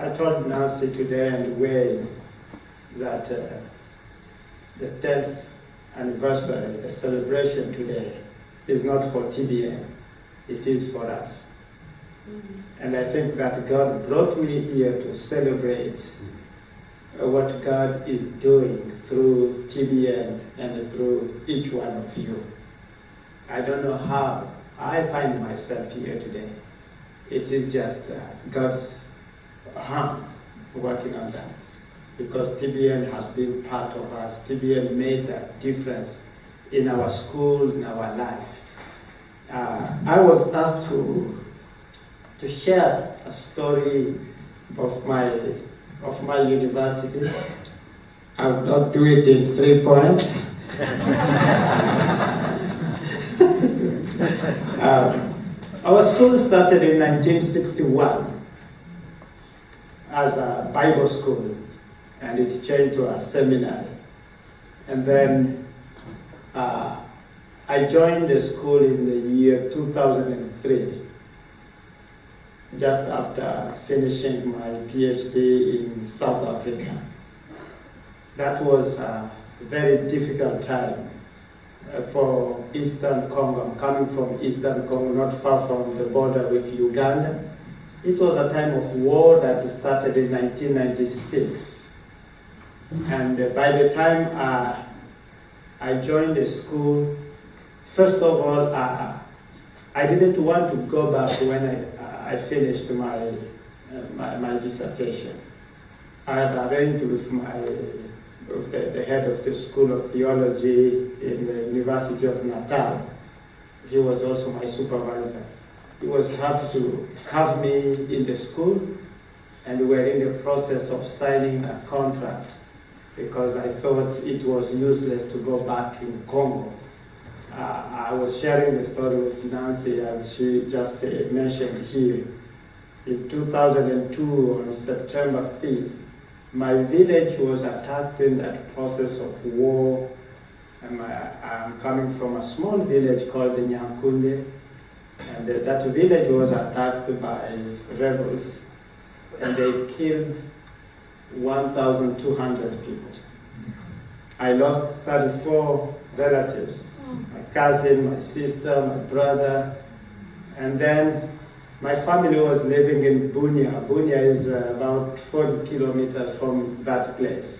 I told Nancy today and Wayne that the 10th anniversary, the celebration today, is not for TBN, it is for us. And I think that God brought me here to celebrate what God is doing through TBN and through each one of you. I don't know how I find myself here today. It is just God's hands working on that. Because TBN has been part of us. TBN made that difference in our school, in our life. I was asked to share a story of my university. I will not do it in 3 points. Our school started in 1961 as a Bible school, and it changed to a seminary. And then I joined the school in the year 2003. Just after finishing my PhD in South Africa. That was a very difficult time for Eastern Congo. I'm coming from Eastern Congo, not far from the border with Uganda. It was a time of war that started in 1996. And by the time I joined the school, first of all, I didn't want to go back when I finished my dissertation. I had arranged with the head of the School of Theology in the University of Natal. He was also my supervisor. He was happy to have me in the school, and we were in the process of signing a contract because I thought it was useless to go back in Congo. I was sharing the story with Nancy, as she just mentioned here. In 2002, on September 5th, my village was attacked in that process of war. I'm coming from a small village called Nyankunde, and that village was attacked by rebels, and they killed 1,200 people. I lost 34 relatives. My cousin, my sister, my brother, and then my family was living in Bunia. Bunia is about 40 kilometers from that place.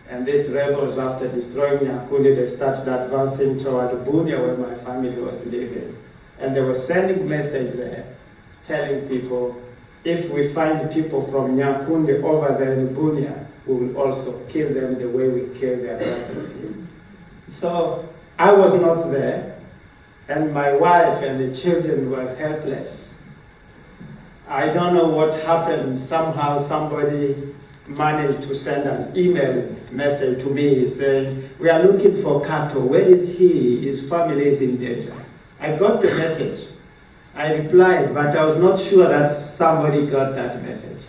And these rebels, after destroying Nyankunde, they started advancing toward Bunia, where my family was living. And they were sending message there, telling people, if we find people from Nyankunde over there in Bunia, we will also kill them the way we killed their brothers here. So I was not there, and my wife and the children were helpless. I don't know what happened. Somehow somebody managed to send an email message to me saying, we are looking for Katho. Where is he? His family is in danger. I got the message. I replied, but I was not sure that somebody got that message.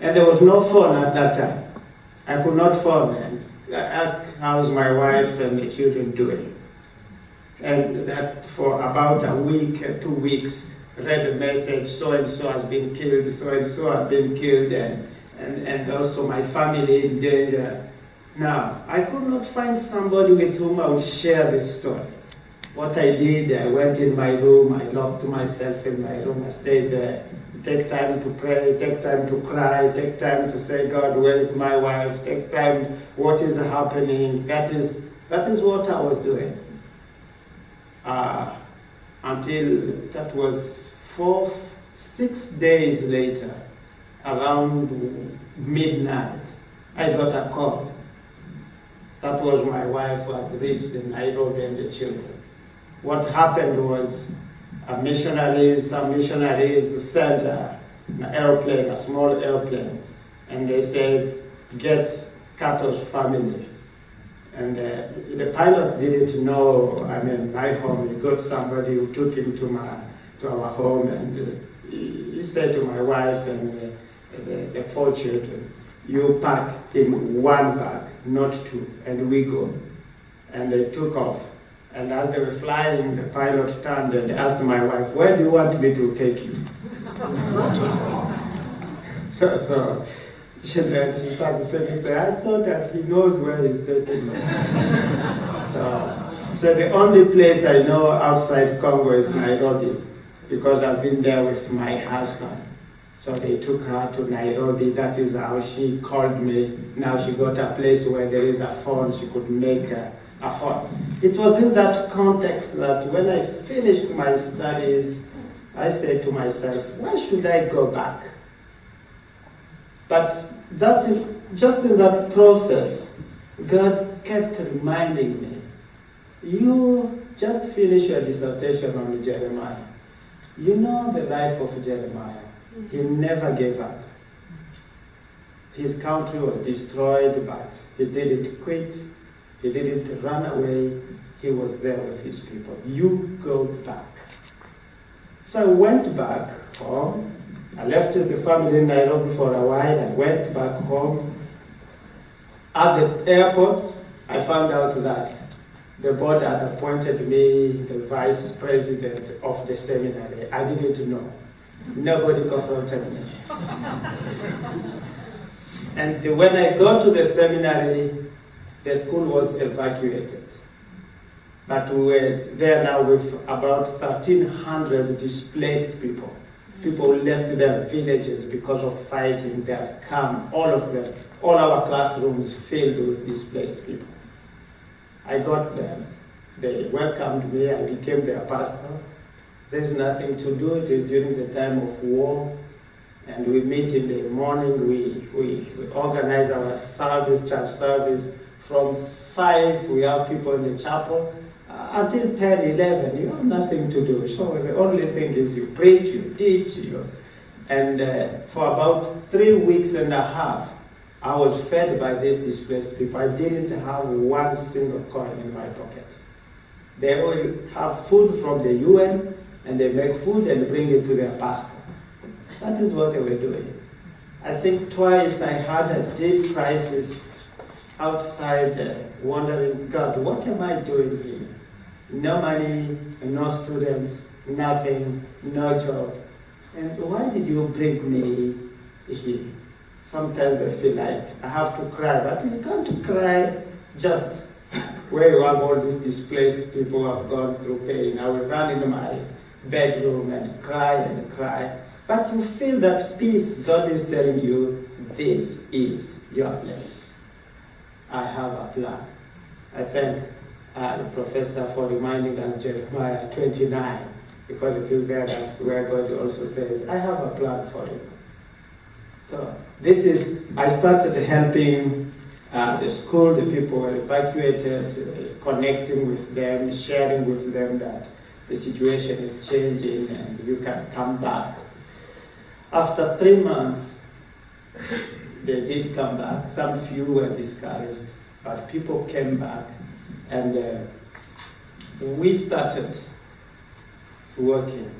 And there was no phone at that time. I could not phone and ask, how's my wife and the children doing? And that for about a week, 2 weeks, read the message, so-and-so has been killed, so-and-so has been killed, and also my family in danger. Now, I could not find somebody with whom I would share this story. What I did, I went in my room, I locked myself in my room, I stayed there. Take time to pray, take time to cry, take time to say, God, where is my wife? Take time, what is happening? That is what I was doing. Until that was 6 days later, around midnight, I got a call. That was my wife who had reached the Nairobi and the children. What happened was some missionaries sent an airplane, a small airplane, and they said, get Katho's family. And the pilot didn't know, my home. He got somebody who took him to our home, and he said to my wife and the 4 children, you pack in 1 bag, not 2, and we go. And they took off. And as they were flying, the pilot turned and asked my wife, where do you want me to take you? So she started saying, I thought that he knows where he's taking me. So the only place I know outside Congo is Nairobi, because I've been there with my husband. So they took her to Nairobi. That is how she called me. Now she got a place where there is a phone. She could make a phone. It was in that context that when I finished my studies, I said to myself, why should I go back? But just in that process, God kept reminding me, you just finished your dissertation on Jeremiah. You know the life of Jeremiah. He never gave up. His country was destroyed, but he didn't quit. He didn't run away. He was there with his people. You go back. So I went back home. I left the family in Nairobi for a while. I went back home. At the airport, I found out that the board had appointed me the vice president of the seminary. I didn't know. Nobody consulted me. And when I got to the seminary, the school was evacuated. But we were there now with about 1,300 displaced people. People left their villages because of fighting. They had come, all of them. All our classrooms filled with displaced people. I got there. They welcomed me. I became their pastor. There's nothing to do. It is during the time of war. And we meet in the morning. We organize our service, church service. From 5, we have people in the chapel. Until 10, 11, you have nothing to do. So the only thing is you preach, you teach. And for about 3 weeks and a half, I was fed by these displaced people. I didn't have one single coin in my pocket. They all have food from the UN, and they make food and bring it to their pastor. That is what they were doing. I think twice I had a deep crisis outside, wondering, God, what am I doing here? No money, no students, nothing, no job. And why did you bring me here? Sometimes I feel like I have to cry, but you can't cry just where you have all these displaced people who have gone through pain. I will run into my bedroom and cry. But you feel that peace. God is telling you, this is your place. I have a plan. I thank the professor for reminding us Jeremiah 29, because it is there that where God also says, I have a plan for you. So I started helping the school. The people were evacuated, connecting with them, sharing with them that the situation is changing and you can come back. After 3 months, they did come back. Some few were discouraged, but people came back, and we started working.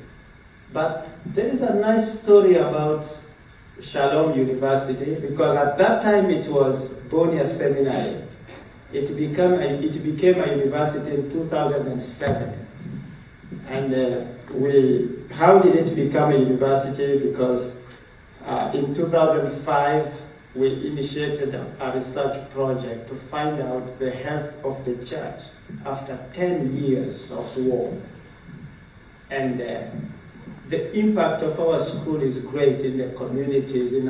But there is a nice story about Shalom University, because at that time it was Bunia Seminary. It became a university in 2007. And how did it become a university? Because in 2005, we initiated a research project to find out the health of the church after 10 years of war. And the impact of our school is great in the communities, in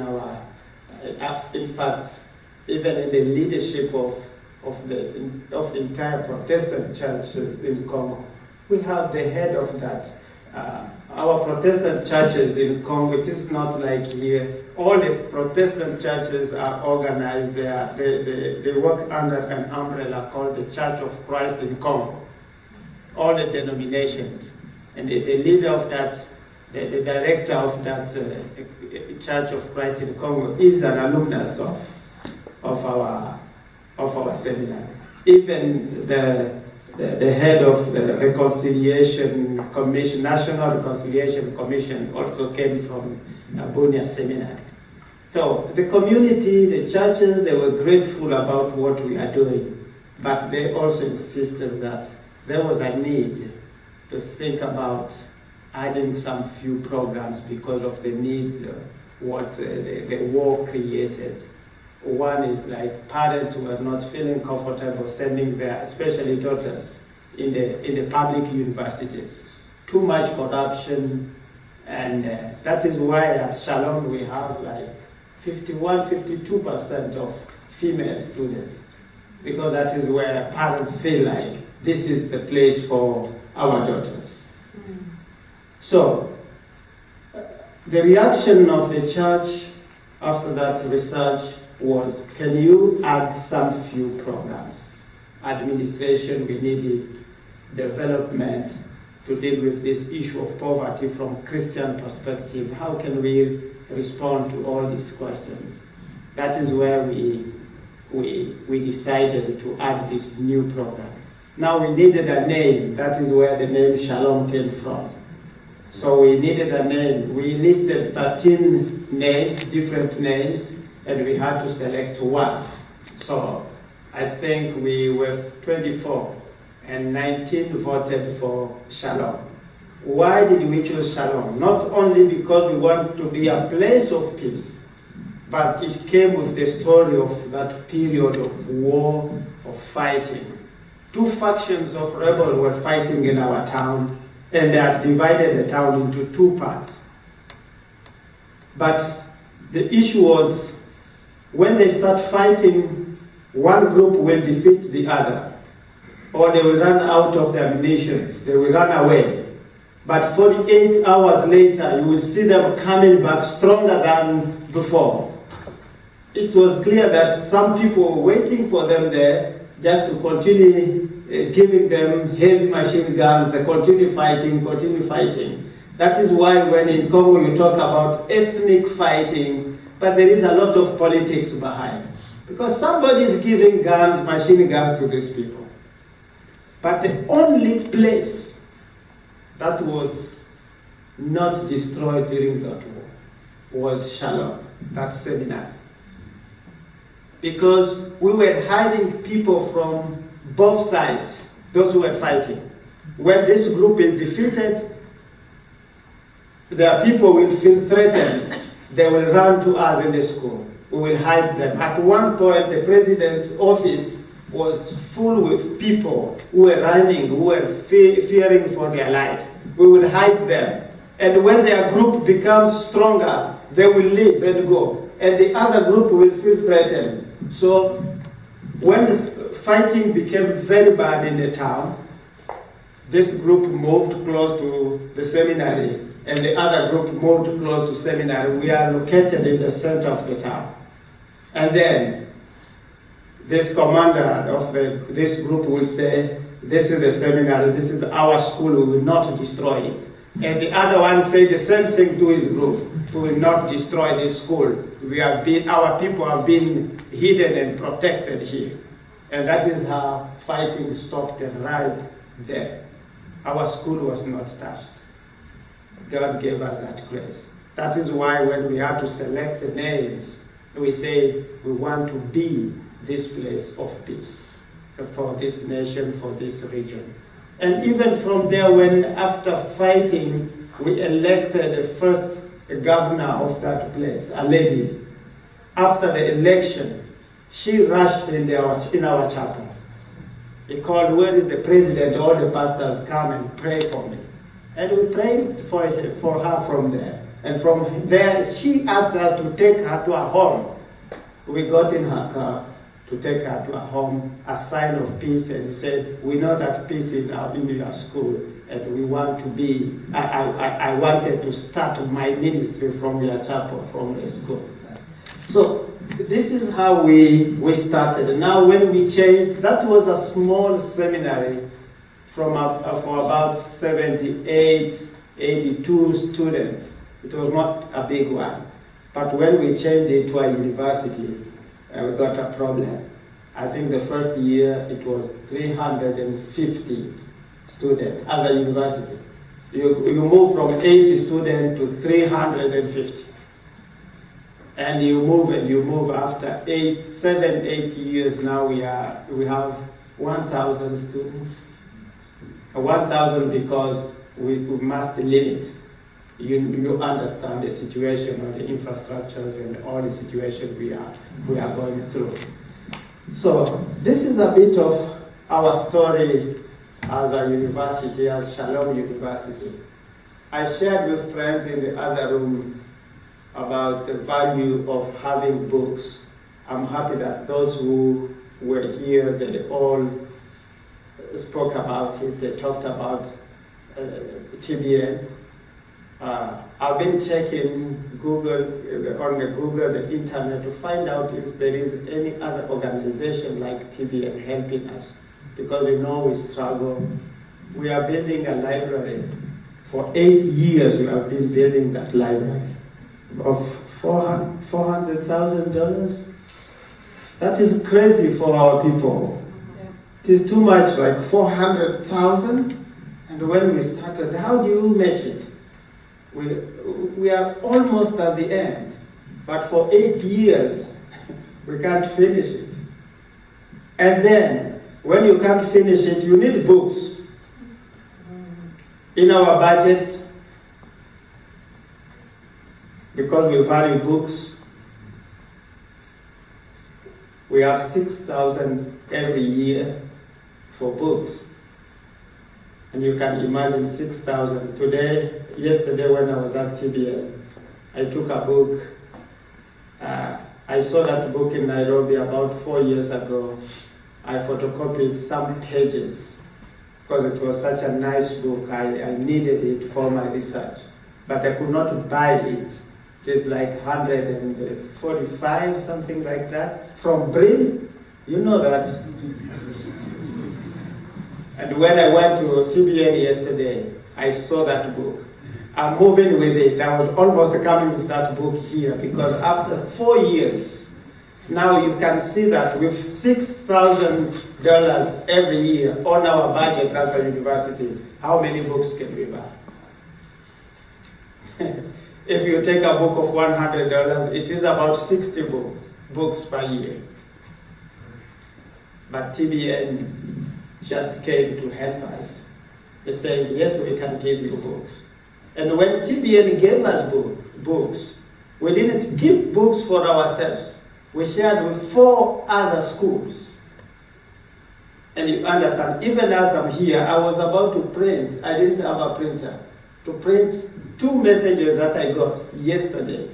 fact, even in the leadership of the entire Protestant churches in Congo. We have the head of that. Our Protestant churches in Congo, it is not like here. All the Protestant churches are organized. They work under an umbrella called the Church of Christ in Congo. All the denominations. And the leader of that, the director of that Church of Christ in Congo is an alumnus of our seminary. Even the head of the Reconciliation Commission, National Reconciliation Commission, also came from Bunia Seminary. So the community, the churches, they were grateful about what we are doing, but they also insisted that there was a need to think about adding some few programs because of the need what the war created. One is like parents were not feeling comfortable sending their, especially daughters, in the public universities. Too much corruption, and that is why at Shalom we have like 51-52% of female students, because that is where parents feel like this is the place for our daughters. So, the reaction of the church after that research was, can you add some few programs? Administration, we needed development to deal with this issue of poverty from Christian perspective. How can we respond to all these questions? That is where we decided to add this new program. Now we needed a name. That is where the name Shalom came from. So we needed a name. We listed 13 names, different names, and we had to select one. So I think we were 24, and 19 voted for Shalom. Why did we choose Shalom? Not only because we want to be a place of peace, but it came with the story of that period of war, of fighting. Two factions of rebels were fighting in our town, and they had divided the town into two parts. But the issue was, when they start fighting, one group will defeat the other, or they will run out of their munitions, they will run away. But 48 hours later, you will see them coming back stronger than before. It was clear that some people were waiting for them there just to continue giving them heavy machine guns, continue fighting. That is why when in Congo you talk about ethnic fighting, but there is a lot of politics behind. Because somebody is giving guns, machine guns to these people. But the only place that was not destroyed during that war was Shalom, that seminary. Because we were hiding people from both sides, those who were fighting. When this group is defeated, their people will feel threatened. They will run to us in the school. We will hide them. At one point, the president's office was full with people who were running, who were fearing for their life. We will hide them. And when their group becomes stronger, they will leave and go. And the other group will feel threatened. So when the fighting became very bad in the town, this group moved close to the seminary, and the other group moved close to seminary. We are located in the center of the town. And then this commander of this group will say, this is the seminary, this is our school, we will not destroy it. And the other one say the same thing to his group, we will not destroy this school. Our people have been hidden and protected here. And that is how fighting stopped right there. Our school was not touched. God gave us that grace. That is why when we had to select names, we say we want to be this place of peace for this nation, for this region. And even from there, when after fighting, we elected the first governor of that place, a lady. After the election, she rushed in our chapel. He called, where is the president? All the pastors come and pray for me. And we prayed for her from there. And from there, she asked us to take her to her home. We got in her car to take her to her home, a sign of peace, and said, we know that peace is in your school, and we want to be, I wanted to start my ministry from your chapel, from the school. So this is how we started. Now when we changed, that was a small seminary for about 78, 82 students. It was not a big one. But when we changed it to a university, we got a problem. I think the first year it was 350 students as a university. You move from 80 students to 350. And you move after 7, 8 years now we have 1,000 students. 1,000 because we must limit. you understand the situation or the infrastructures and all the situation we are going through. So this is a bit of our story as a university, as Shalom University. I shared with friends in the other room about the value of having books. I'm happy that those who were here, they all spoke about it. They talked about TBN. I've been checking Google, the internet, to find out if there is any other organization like TBN helping us, because we struggle. We are building a library. For 8 years we have been building that library of $400,000. That is crazy for our people. It is too much, like 400,000. And when we started, how do you make it? We are almost at the end, but for 8 years we can't finish it. And then when you can't finish it, you need books. In our budget, because we value books, we have 6,000 every year for books. And you can imagine 6,000. Yesterday when I was at TBN, I took a book. I saw that book in Nairobi about 4 years ago. I photocopied some pages because it was such a nice book. I needed it for my research, but I could not buy it. It is like 145, something like that, from Brill. You know that. And when I went to TBN yesterday, I saw that book. I'm moving with it. I was almost coming with that book here, because after 4 years, now you can see that with $6,000 every year on our budget as a university, how many books can we buy? If you take a book of $100, it is about 60 books per year. But TBN just came to help us. They said, yes, we can give you books. And when TBN gave us books, we didn't keep books for ourselves. We shared with 4 other schools. And you understand, even as I'm here, I was about to print. I didn't have a printer. To print 2 messages that I got yesterday,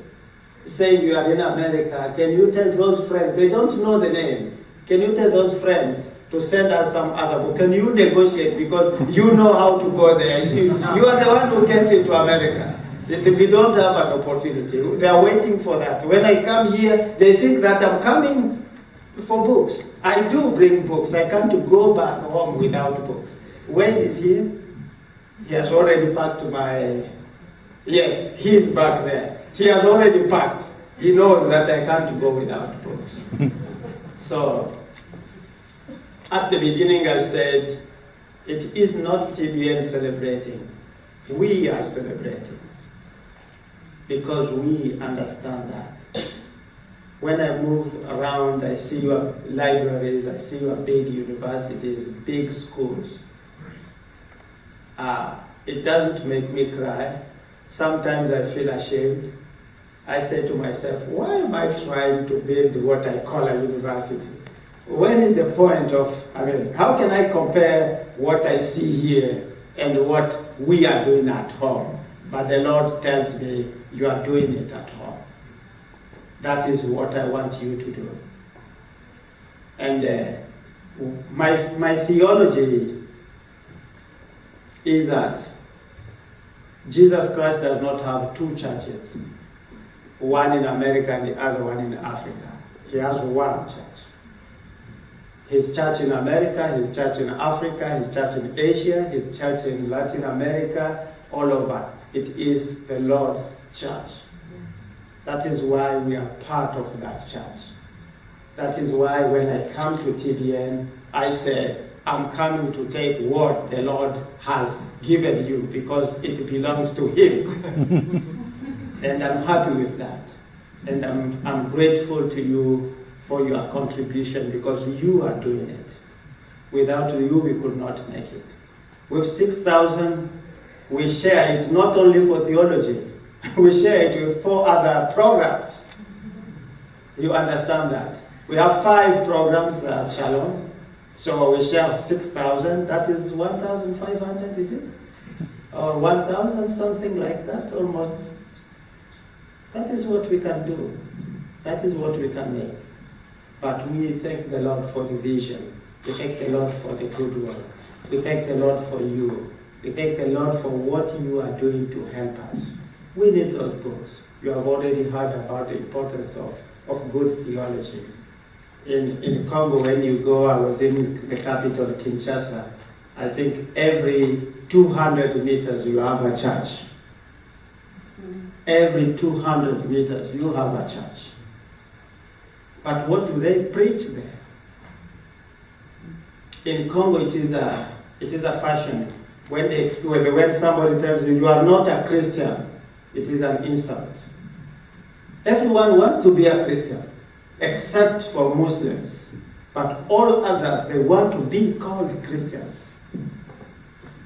saying you are in America. Can you tell those friends, they don't know the name, can you tell those friends to send us some other book? Can you negotiate, because you know how to go there. You are the one who gets into America. We don't have an opportunity. They are waiting for that. When I come here, they think that I'm coming for books. I do bring books. I can't go back home without books. Wayne is here. He has already packed my... Yes, he is back there. He has already packed. He knows that I can't go without books. So, at the beginning I said, it is not TBN celebrating. We are celebrating. Because we understand that. When I move around, I see your libraries, I see your big universities, big schools. It doesn't make me cry. Sometimes I feel ashamed. I say to myself, why am I trying to build what I call a university? When is the point of, how can I compare what I see here and what we are doing at home? But the Lord tells me, you are doing it at home. That is what I want you to do. And my theology is that Jesus Christ does not have 2 churches, one in America and the other one in Africa. He has one church. His church in America, his church in Africa, his church in Asia, his church in Latin America, all over. It is the Lord's church. That is why we are part of that church. That is why when I come to TBN, I say, I'm coming to take what the Lord has given you, because it belongs to Him. And I'm happy with that. And I'm grateful to you for your contribution, because you are doing it. Without you, we could not make it. With 6,000, we share it not only for theology, we share it with 4 other programs. You understand that? We have 5 programs at Shalom, so we share 6,000. That is 1,500, is it? Or 1,000, something like that, almost. That is what we can do. That is what we can make. But we thank the Lord for the vision. We thank the Lord for the good work. We thank the Lord for you. We thank the Lord for what you are doing to help us. We need those books. You have already heard about the importance of good theology. In Congo, when you go, I was in the capital, Kinshasa, I think every 200 meters you have a church. Every 200 meters you have a church. But what do they preach there? In Congo, it is a fashion. When somebody tells you are not a Christian, it is an insult. Everyone wants to be a Christian, except for Muslims. But all others, they want to be called Christians.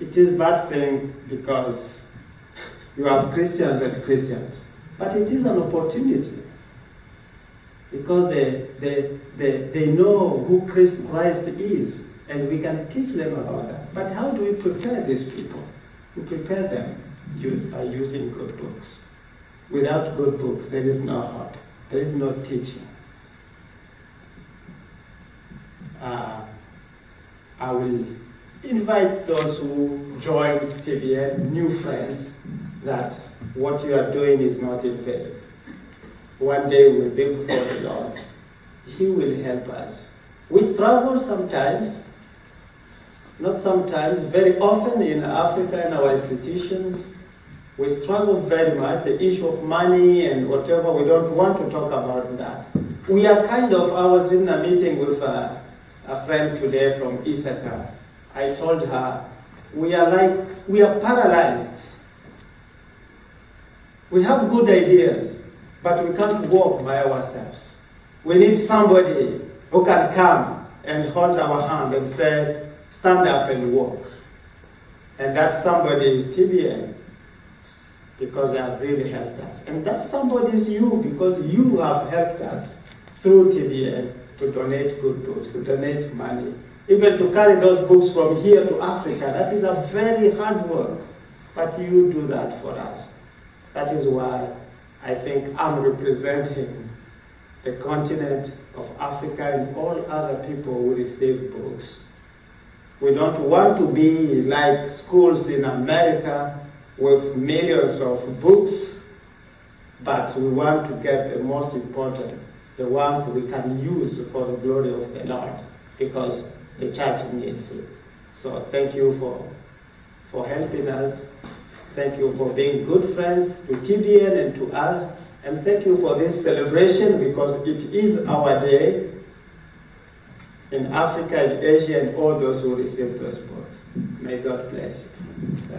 It is a bad thing because you have Christians and Christians. But it is an opportunity. Because they know who Christ is, and we can teach them about that. But how do we prepare these people? We prepare them by using good books. Without good books, there is no hope. There is no teaching. I will invite those who join TBN, new friends, that what you are doing is not in vain. One day we will be before the Lord. He will help us. We struggle sometimes, not sometimes, very often in Africa in our institutions. We struggle very much. The issue of money and whatever, we don't want to talk about that. We are I was in a meeting with a friend today from Isaka. I told her, we are paralyzed. We have good ideas, but we can't walk by ourselves. We need somebody who can come and hold our hand and say, stand up and walk. And that somebody is TBN, because they have really helped us. And that somebody is you, because you have helped us through TBN to donate good books, to donate money, even to carry those books from here to Africa. That is a very hard work, but you do that for us. That is why I think I'm representing the continent of Africa and all other people who receive books. We don't want to be like schools in America with millions of books, but we want to get the most important, the ones we can use for the glory of the Lord, because the church needs it. So thank you for helping us. Thank you for being good friends to TBN and to us. And thank you for this celebration, because it is our day in Africa and Asia and all those who receive those books. May God bless you.